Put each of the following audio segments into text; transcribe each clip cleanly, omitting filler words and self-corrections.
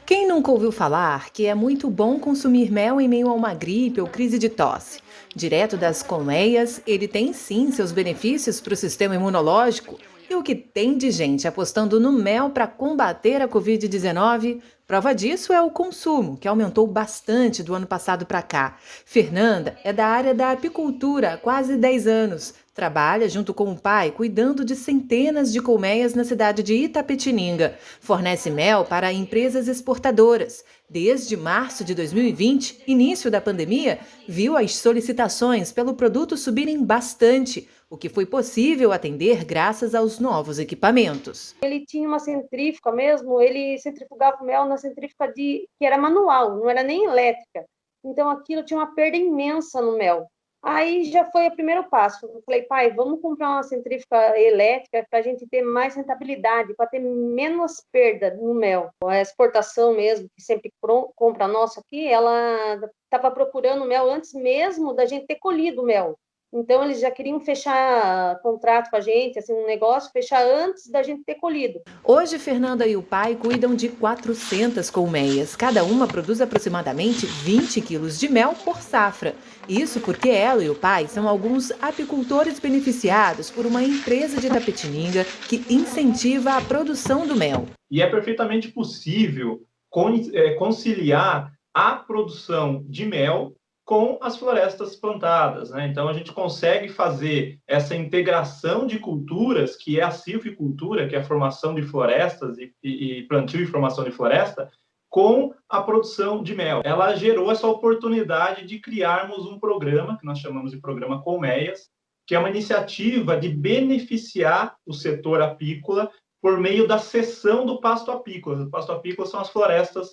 Quem nunca ouviu falar que é muito bom consumir mel em meio a uma gripe ou crise de tosse? Direto das colmeias, ele tem sim seus benefícios para o sistema imunológico. E o que tem de gente apostando no mel para combater a Covid-19? Prova disso é o consumo, que aumentou bastante do ano passado para cá. Fernanda é da área da apicultura há quase 10 anos. Trabalha junto com o pai, cuidando de centenas de colmeias na cidade de Itapetininga. Fornece mel para empresas exportadoras. Desde março de 2020, início da pandemia, viu as solicitações pelo produto subirem bastante, o que foi possível atender graças aos novos equipamentos. Ele tinha uma centrífuga mesmo, ele centrifugava o mel na centrífuga que era manual, não era nem elétrica. Então aquilo tinha uma perda imensa no mel. Aí já foi o primeiro passo. Eu falei, pai, vamos comprar uma centrífuga elétrica para a gente ter mais rentabilidade, para ter menos perda no mel. A exportação mesmo, que sempre compra nossa aqui, ela estava procurando mel antes mesmo da gente ter colhido o mel. Então, eles já queriam fechar contrato com a gente, assim, um negócio, fechar antes da gente ter colhido. Hoje, Fernanda e o pai cuidam de 400 colmeias. Cada uma produz aproximadamente 20 quilos de mel por safra. Isso porque ela e o pai são alguns apicultores beneficiados por uma empresa de Itapetininga que incentiva a produção do mel. E é perfeitamente possível conciliar a produção de mel com as florestas plantadas, né? Então, a gente consegue fazer essa integração de culturas, que é a silvicultura, que é a formação de florestas e plantio e formação de floresta, com a produção de mel. Ela gerou essa oportunidade de criarmos um programa, que nós chamamos de Programa Colmeias, que é uma iniciativa de beneficiar o setor apícola por meio da cessão do pasto apícola. O pasto apícola são as florestas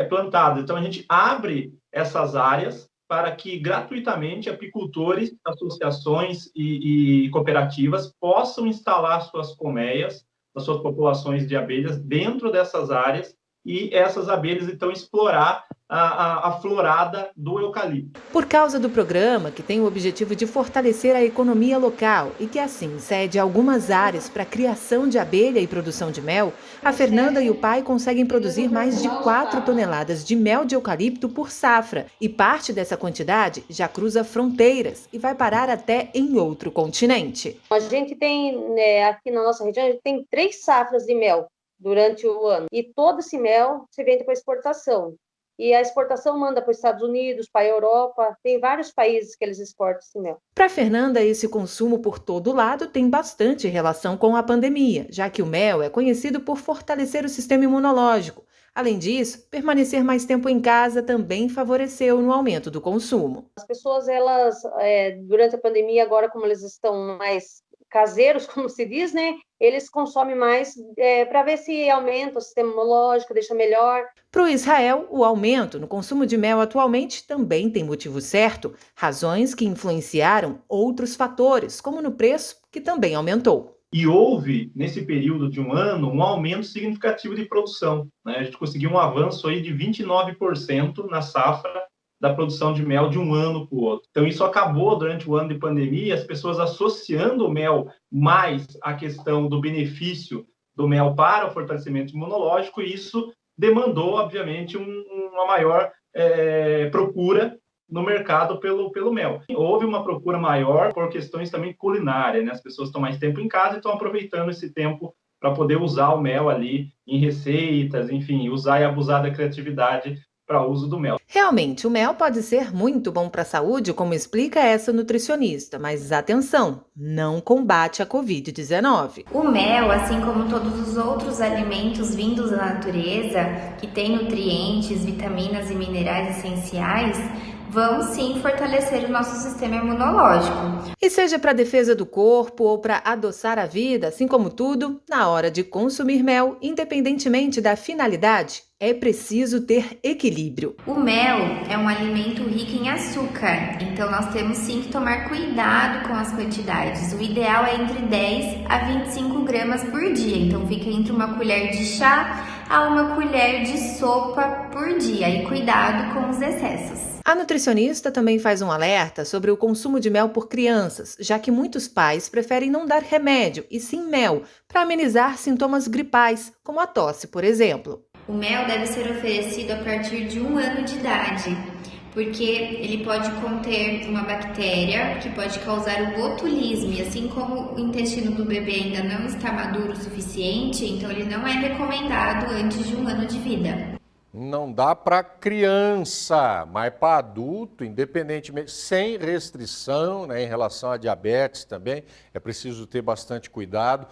plantadas. Então, a gente abre essas áreas para que gratuitamente apicultores, associações e cooperativas possam instalar suas colmeias, as suas populações de abelhas dentro dessas áreas e essas abelhas, então, explorar a florada do eucalipto. Por causa do programa, que tem o objetivo de fortalecer a economia local e que, assim, cede algumas áreas para a criação de abelha e produção de mel, a Fernanda e o pai conseguem produzir mais de 4 toneladas de mel de eucalipto por safra. E parte dessa quantidade já cruza fronteiras e vai parar até em outro continente. A gente tem, aqui na nossa região, a gente tem 3 safras de mel durante o ano. E todo esse mel se vende para exportação. E a exportação manda para os Estados Unidos, para a Europa, tem vários países que eles exportam esse mel. Para Fernanda, esse consumo por todo lado tem bastante relação com a pandemia, já que o mel é conhecido por fortalecer o sistema imunológico. Além disso, permanecer mais tempo em casa também favoreceu no aumento do consumo. As pessoas, elas, durante a pandemia, agora como eles estão mais caseiros, como se diz, né? Eles consomem mais para ver se aumenta o sistema imunológico, deixa melhor. Para o Israel, o aumento no consumo de mel atualmente também tem motivo certo, razões que influenciaram outros fatores, como no preço, que também aumentou. E houve, nesse período de um ano, um aumento significativo de produção, né? A gente conseguiu um avanço aí de 29% na safra da produção de mel de um ano para o outro. Então, isso acabou durante o ano de pandemia, as pessoas associando o mel mais à questão do benefício do mel para o fortalecimento imunológico, e isso demandou, obviamente, uma maior procura no mercado pelo mel. Houve uma procura maior por questões também culinárias, né? As pessoas estão mais tempo em casa e estão aproveitando esse tempo para poder usar o mel ali em receitas, enfim, usar e abusar da criatividade para uso do mel. Realmente, o mel pode ser muito bom para a saúde, como explica essa nutricionista, mas atenção, não combate a Covid-19. O mel, assim como todos os outros alimentos vindos da natureza, que têm nutrientes, vitaminas e minerais essenciais, vão sim fortalecer o nosso sistema imunológico. E seja para a defesa do corpo ou para adoçar a vida, assim como tudo, na hora de consumir mel, independentemente da finalidade, é preciso ter equilíbrio. O mel é um alimento rico em açúcar, então nós temos sim que tomar cuidado com as quantidades. O ideal é entre 10 a 25 gramas por dia, então fica entre uma colher de chá a uma colher de sopa por dia, e cuidado com os excessos. A nutricionista também faz um alerta sobre o consumo de mel por crianças, já que muitos pais preferem não dar remédio, e sim mel, para amenizar sintomas gripais, como a tosse, por exemplo. O mel deve ser oferecido a partir de 1 ano de idade, porque ele pode conter uma bactéria que pode causar o botulismo, e assim como o intestino do bebê ainda não está maduro o suficiente, então ele não é recomendado antes de 1 ano de vida. Não dá para criança, mas para adulto, independentemente, sem restrição, né, em relação a diabetes também, é preciso ter bastante cuidado.